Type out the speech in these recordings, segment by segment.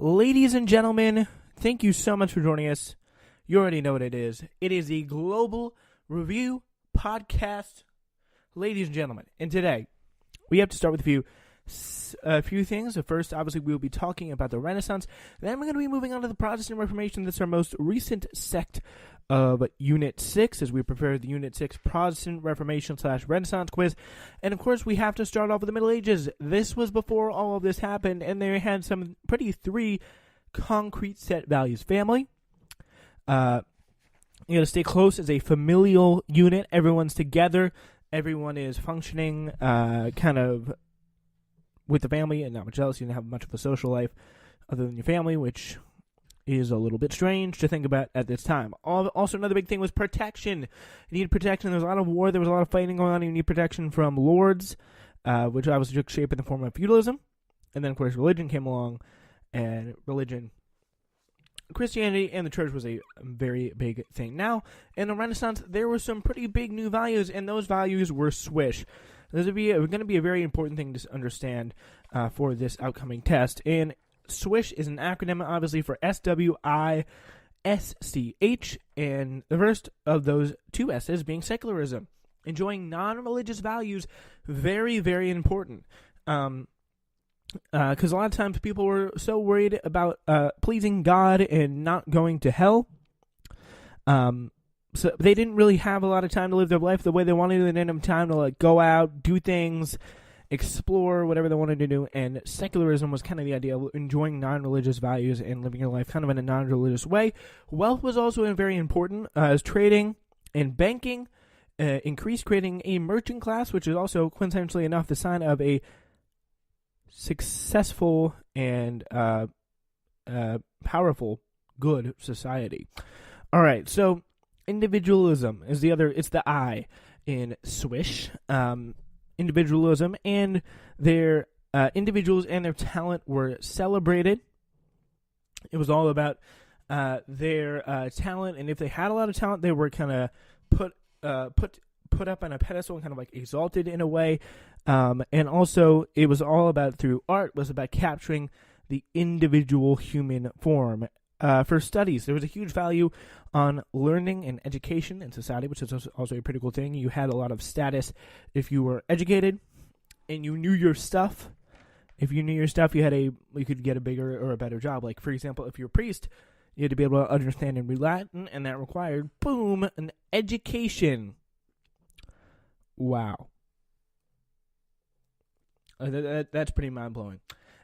Ladies and gentlemen, thank you so much for joining us. You already know what it is. It is the Global Review Podcast, ladies and gentlemen. And today, we have to start with a few things. First, obviously, we will be talking about the Renaissance. Then we're going to be moving on to the Protestant Reformation. That's our most recent sect of Unit 6, as we prepare the Unit 6 Protestant Reformation / Renaissance quiz. And, of course, we have to start off with the Middle Ages. This was before all of this happened, and they had some three concrete set values. Family. You got to stay close as a familial unit. Everyone's together. Everyone is functioning kind of with the family and not much else. You don't have much of a social life other than your family, which is a little bit strange to think about at this time. Also, another big thing was protection. You needed protection. There was a lot of war. There was a lot of fighting going on. You need protection from lords, which obviously took shape in the form of feudalism. And then, of course, religion came along, and Christianity and the church was a very big thing. Now, in the Renaissance, there were some pretty big new values, and those values were swish. This is going to be a very important thing to understand for this outcoming test. And SWISH is an acronym, obviously, for SWISCH, and the first of those two S's being secularism. Enjoying non-religious values, very, very important. Because a lot of times people were so worried about pleasing God and not going to hell. So they didn't really have a lot of time to live their life the way they wanted. They didn't have time to go out, do things, explore, whatever they wanted to do. And secularism was kind of the idea of enjoying non-religious values and living your life kind of in a non-religious way. Wealth was also very important, as trading and banking increased, creating a merchant class, which is also, coincidentally enough, the sign of a successful and powerful, good society. All right, so individualism is the other. It's the I in SWISH. Individualism and their individuals and their talent were celebrated. It was all about their talent, and if they had a lot of talent, they were kind of put up on a pedestal and kind of exalted in a way. And also, it was all about, through art, was about capturing the individual human form. For studies, there was a huge value on learning and education in society, which is also a pretty cool thing. You had a lot of status if you were educated and you knew your stuff. If you knew your stuff, you could get a bigger or a better job. Like, for example, if you're a priest, you had to be able to understand and read Latin, and that required, boom, an education. Wow. That's pretty mind-blowing.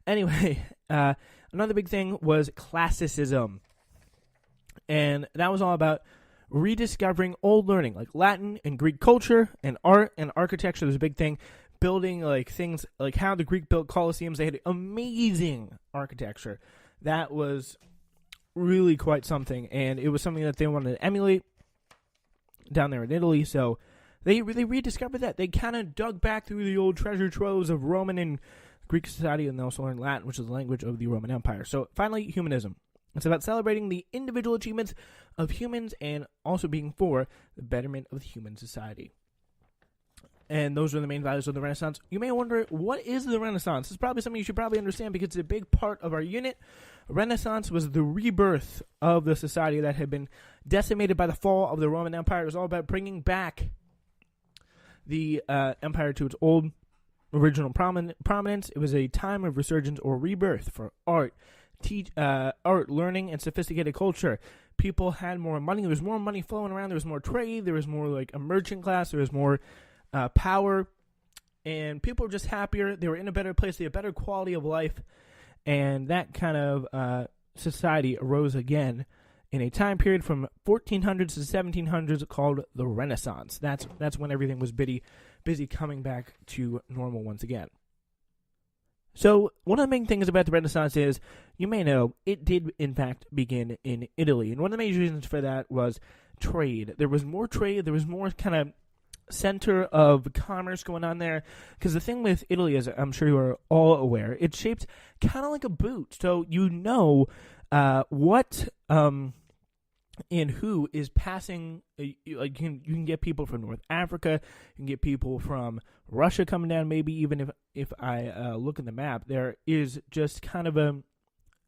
Anyway, another big thing was classicism. And that was all about rediscovering old learning, like Latin and Greek culture and art and architecture was a big thing. Building things like how the Greek built Colosseums. They had amazing architecture. That was really quite something. And it was something that they wanted to emulate down there in Italy. So they really rediscovered that. They kind of dug back through the old treasure troves of Roman and Greek society, and they also learned Latin, which is the language of the Roman Empire. So finally, humanism. It's about celebrating the individual achievements of humans and also being for the betterment of the human society. And those are the main values of the Renaissance. You may wonder, what is the Renaissance? It's probably something you should probably understand because it's a big part of our unit. Renaissance was the rebirth of the society that had been decimated by the fall of the Roman Empire. It was all about bringing back the empire to its old original prominence. It was a time of resurgence or rebirth for art, learning, and sophisticated culture. People had more money. There was more money flowing around. There was more trade. There was more a merchant class. There was more power, and people were just happier. They were in a better place. They had better quality of life, and that kind of society arose again in a time period from 1400s to 1700s called the Renaissance. That's when everything was busy coming back to normal once again. So one of the main things about the Renaissance is, you may know, it did in fact begin in Italy. And one of the major reasons for that was trade. There was more trade. There was more kind of center of commerce going on there. Because the thing with Italy, as I'm sure you are all aware, it's shaped kind of like a boot. So you know what and who is passing. You can get people from North Africa, you can get people from Russia coming down. Maybe even if I look at the map, there is just kind of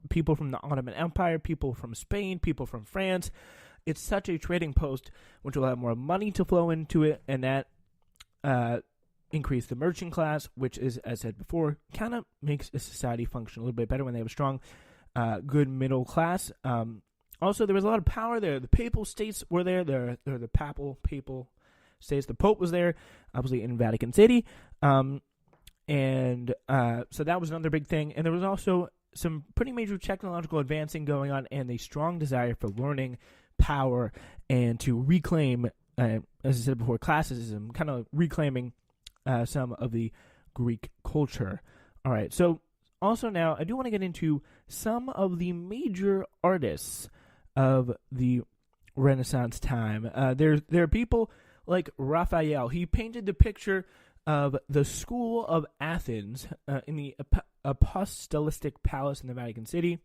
people from the Ottoman Empire, people from Spain, people from France. It's such a trading post, which will have more money to flow into it, and that increase the merchant class, which is, as I said before, kind of makes a society function a little bit better when they have a strong, good middle class. Also, there was a lot of power there. The papal states were there. They're the papal states. The Pope was there, obviously in Vatican City. So that was another big thing. And there was also some pretty major technological advancing going on and a strong desire for learning, power, and to reclaim, as I said before, classicism, kind of reclaiming some of the Greek culture. All right, so also now I do want to get into some of the major artists of the Renaissance time. There are people like Raphael. He painted the picture of the School of Athens in the Apostolistic Palace in the Vatican City.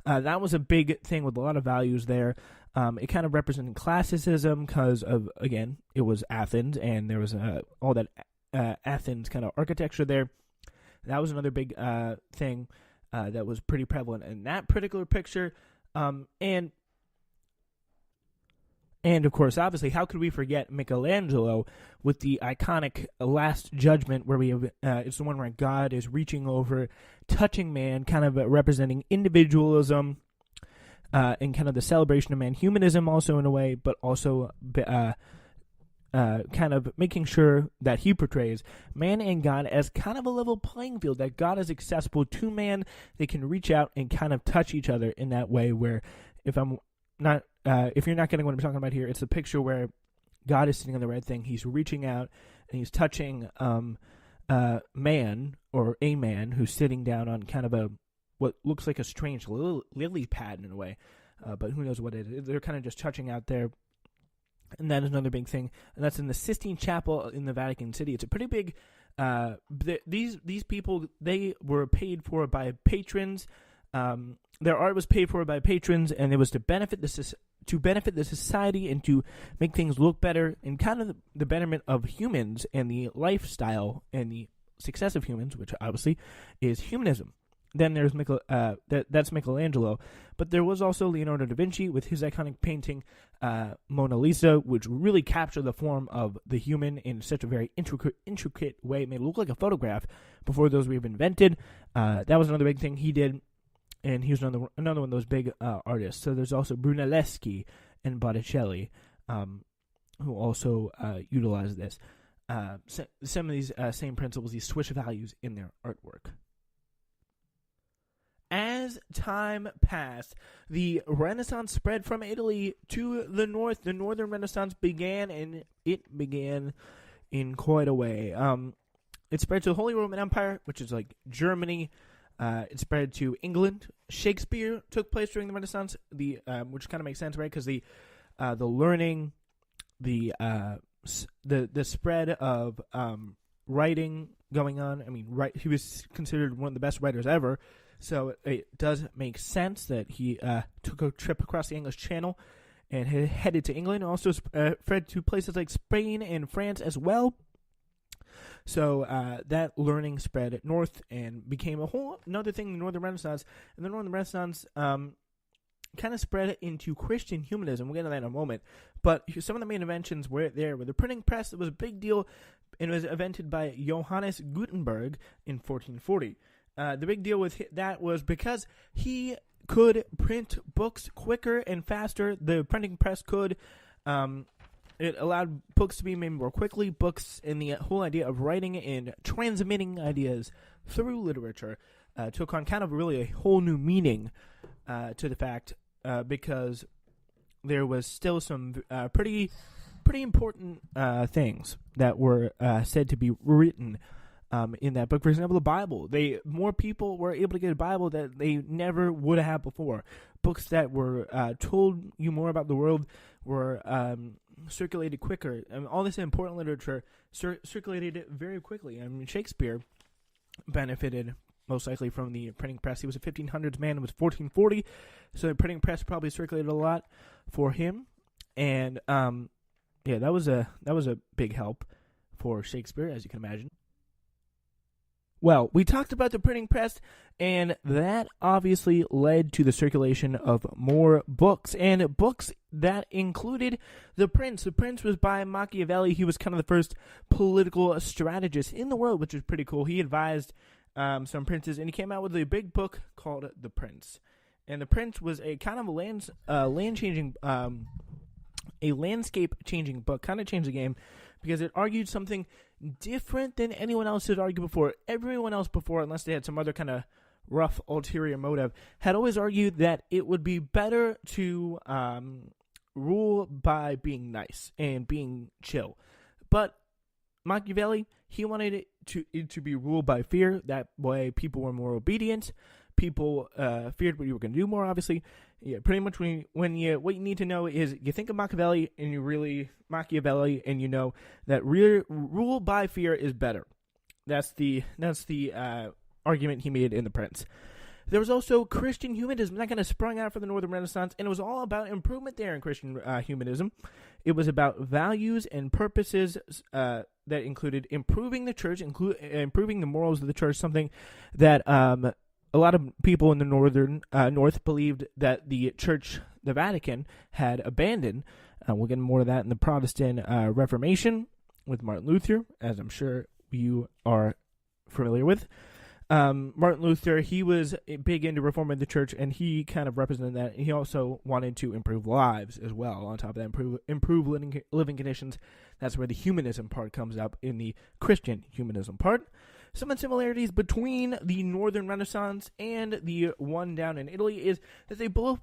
That was a big thing with a lot of values there. It kind of represented classicism because of, again, it was Athens, and there was all that Athens kind of architecture there. That was another big thing that was pretty prevalent in that particular picture. And of course, obviously, how could we forget Michelangelo with the iconic Last Judgment, where we have it's the one where God is reaching over, touching man, kind of representing individualism and kind of the celebration of man, humanism also in a way, but also kind of making sure that he portrays man and God as kind of a level playing field, that God is accessible to man. They can reach out and kind of touch each other in that way where if you're not getting what I'm talking about here, it's a picture where God is sitting on the right thing. He's reaching out and he's touching man, or a man who's sitting down on kind of what looks like a strange lily pad in a way, but who knows what it is. They're kind of just touching out there. And that is another big thing, and that's in the Sistine Chapel in the Vatican City. It's a pretty big. These people, they were paid for by patrons. Their art was paid for by patrons, and it was to benefit the society and to make things look better, and kind of the betterment of humans and the lifestyle and the success of humans, which obviously is humanism. Then there's that's Michelangelo, but there was also Leonardo da Vinci with his iconic painting Mona Lisa, which really captured the form of the human in such a very intricate way. It made it look like a photograph before those were even invented. That was another big thing he did, and he was another one of those big artists. So there's also Brunelleschi and Botticelli, who also utilized this. Some of these same principles, these Swiss values in their artwork. As time passed, the Renaissance spread from Italy to the north. The Northern Renaissance began, and it began in quite a way. It spread to the Holy Roman Empire, which is like Germany. It spread to England. Shakespeare took place during the Renaissance, which kind of makes sense, right? Because the learning, the spread of writing going on. I mean, he was considered one of the best writers ever. So it does make sense that he took a trip across the English Channel and headed to England. Also spread to places like Spain and France as well. So that learning spread north and became a whole another thing in the Northern Renaissance. And the Northern Renaissance kind of spread into Christian humanism. We'll get into that in a moment. But some of the main inventions were there. With the printing press, it was a big deal. It was invented by Johannes Gutenberg in 1440. The big deal with that was because he could print books quicker and faster. The printing press could. It allowed books to be made more quickly. Books and the whole idea of writing and transmitting ideas through literature took on kind of really a whole new meaning to the fact because there was still some pretty important things that were said to be written in that book. For example, the Bible. More people were able to get a Bible that they never would have before. Books that were told you more about the world were circulated quicker. I mean, all this important literature circulated very quickly. I mean, Shakespeare benefited most likely from the printing press. He was a 1500s man. It was 1440, so the printing press probably circulated a lot for him. And that was a big help for Shakespeare, as you can imagine. Well, we talked about the printing press, and that obviously led to the circulation of more books, and books that included The Prince. The Prince was by Machiavelli. He was kind of the first political strategist in the world, which was pretty cool. He advised some princes, and he came out with a big book called The Prince. And The Prince was a kind of a landscape-changing book, kind of changed the game, because it argued something different than anyone else had argued before. Everyone else before, unless they had some other kind of rough ulterior motive, had always argued that it would be better to rule by being nice and being chill. But Machiavelli, he wanted it to be ruled by fear. That way people were more obedient. People feared what you were going to do more, obviously. Yeah, pretty much what you need to know is you think of Machiavelli and you know that rule by fear is better. That's the argument he made in The Prince. There was also Christian humanism that kind of sprung out from the Northern Renaissance, and it was all about improvement there in Christian humanism. It was about values and purposes that included improving the church, improving the morals of the church, something that a lot of people in the North believed that the Church, the Vatican, had abandoned. We'll get more of that in the Protestant Reformation with Martin Luther, as I'm sure you are familiar with. Martin Luther, he was big into reforming the church, and he kind of represented that. He also wanted to improve lives as well. On top of that, improve living conditions. That's where the humanism part comes up in the Christian humanism part. Some of the similarities between the Northern Renaissance and the one down in Italy is that they both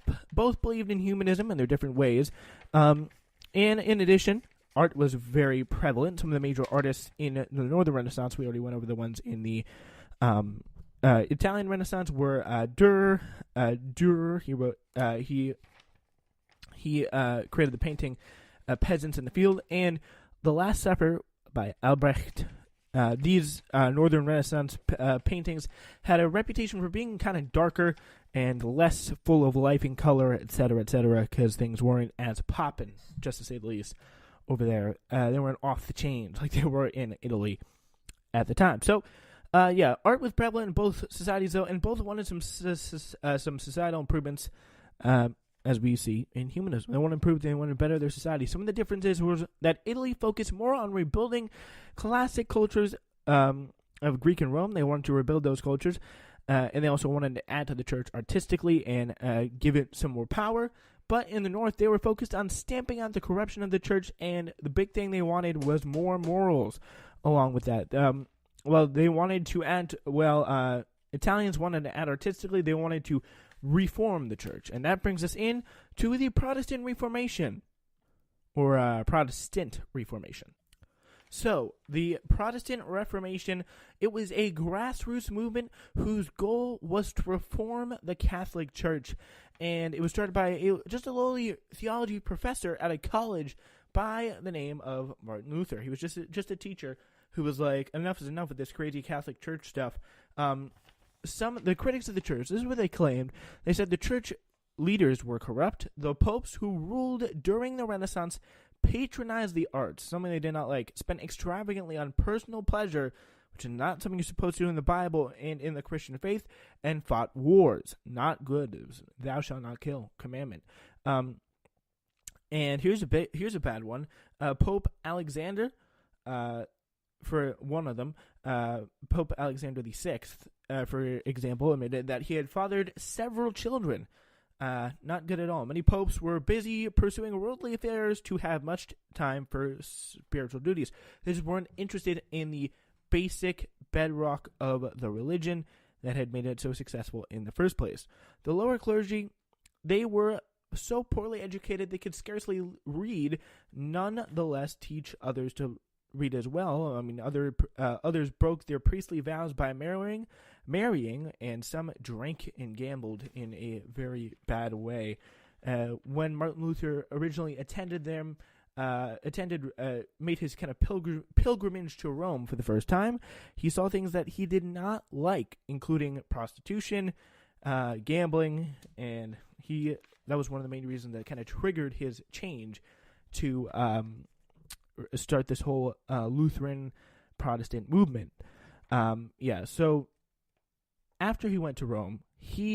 believed in humanism in their different ways. And in addition, art was very prevalent. Some of the major artists in the Northern Renaissance, we already went over the ones in the Italian Renaissance, were Durer. He created the painting Peasants in the Field, and The Last Supper by Albrecht. These Northern Renaissance paintings had a reputation for being kind of darker and less full of life and color, etc., because things weren't as poppin', just to say the least, over there. They weren't off the chain like they were in Italy at the time. So, art was prevalent in both societies, though, and both wanted some societal improvements, as we see in humanism. They want to improve, they want to better their society. Some of the differences was that Italy focused more on rebuilding classic cultures of Greek and Rome. They wanted to rebuild those cultures, and they also wanted to add to the church artistically and give it some more power. But in the North, they were focused on stamping out the corruption of the church, and the big thing they wanted was more morals along with that. They wanted to add, Italians wanted to add artistically, they wanted to reform the church. And that brings us in to the Protestant Reformation, or Protestant Reformation. So, the Protestant Reformation, it was a grassroots movement whose goal was to reform the Catholic Church. And it was started by just a lowly theology professor at a college by the name of Martin Luther. He was just a teacher who was like, enough is enough with this crazy Catholic Church stuff. The critics of the church, this is what they claimed. They said the church leaders were corrupt. The popes who ruled during the Renaissance patronized the arts, something they did not like, spent extravagantly on personal pleasure, which is not something you're supposed to do in the Bible and in the Christian faith, and fought wars. Not good. It was thou shalt not kill commandment. And here's a bad one. Pope Alexander, for one of them, Pope Alexander VI, for example, admitted that he had fathered several children. Not good at all. Many popes were busy pursuing worldly affairs to have much time for spiritual duties. They just weren't interested in the basic bedrock of the religion that had made it so successful in the first place. The lower clergy, they were so poorly educated they could scarcely read, nonetheless teach others to read as well. I mean, others broke their priestly vows by marrying, and some drank and gambled in a very bad way. When Martin Luther originally made his kind of pilgrimage to Rome for the first time, he saw things that he did not like, including prostitution, gambling, and that was one of the main reasons that kind of triggered his change to start this whole Lutheran Protestant movement. Yeah, so after he went to Rome, he